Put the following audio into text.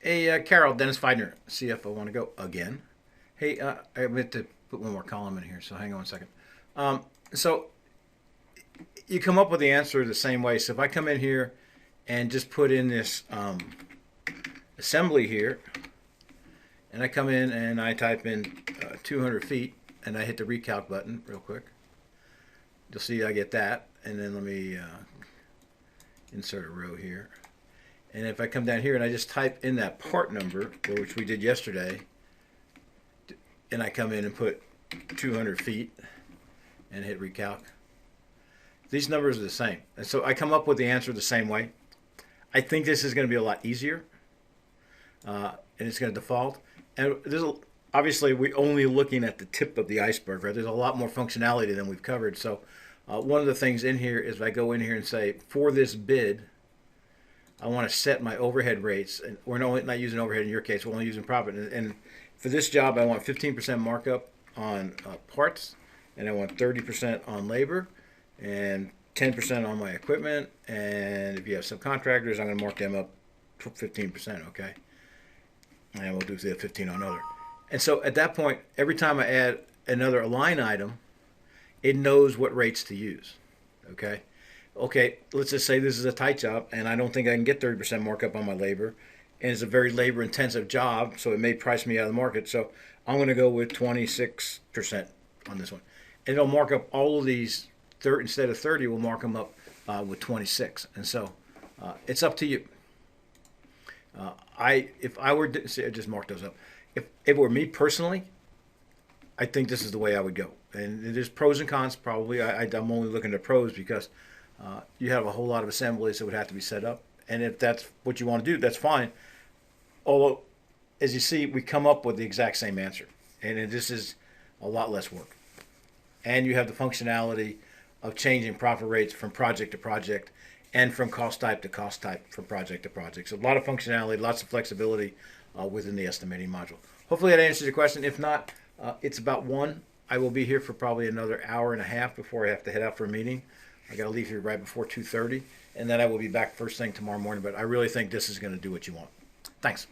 Hey, Carol, Dennis Feidner, CFO, want to go again? Hey, I meant to put one more column in here, so hang on a second. So you come up with the answer the same way. So if I come in here and just put in this assembly here, and I come in and I type in 200 feet, and I hit the recalc button real quick, you'll see I get that. And then let me insert a row here. And if I come down here and I just type in that part number, which we did yesterday, and I come in and put 200 feet and hit recalc, these numbers are the same. And so I come up with the answer the same way. I think this is going to be a lot easier, and it's going to default. And obviously, we're only looking at the tip of the iceberg, right? There's a lot more functionality than we've covered. So one of the things in here is if I go in here and say, for this bid, I want to set my overhead rates, and we're not using overhead in your case. We're only using profit. And for this job, I want 15% markup on parts, and I want 30% on labor, and 10% on my equipment. And if you have subcontractors, I'm going to mark them up 15%. Okay, and we'll do the 15 on other. And so at that point, every time I add another line item, it knows what rates to use. Okay, let's just say this is a tight job and I don't think I can get 30% markup on my labor, and it's a very labor intensive job, so it may price me out of the market. So I'm going to go with 26% on this one. And it'll mark up all of these, instead of 30, we'll mark them up with 26. And so it's up to you. If I were to, see, I just marked those up. If it were me personally, I think this is the way I would go. And there's pros and cons probably. I'm only looking at pros because you have a whole lot of assemblies that would have to be set up. And if that's what you want to do, that's fine. Although, as you see, we come up with the exact same answer. And this is a lot less work. And you have the functionality of changing profit rates from project to project and from cost type to cost type from project to project. So a lot of functionality, lots of flexibility within the estimating module. Hopefully that answers your question. If not, it's about 1. I will be here for probably another hour and a half before I have to head out for a meeting. I got to leave here right before 2:30, and then I will be back first thing tomorrow morning. But I really think this is going to do what you want. Thanks.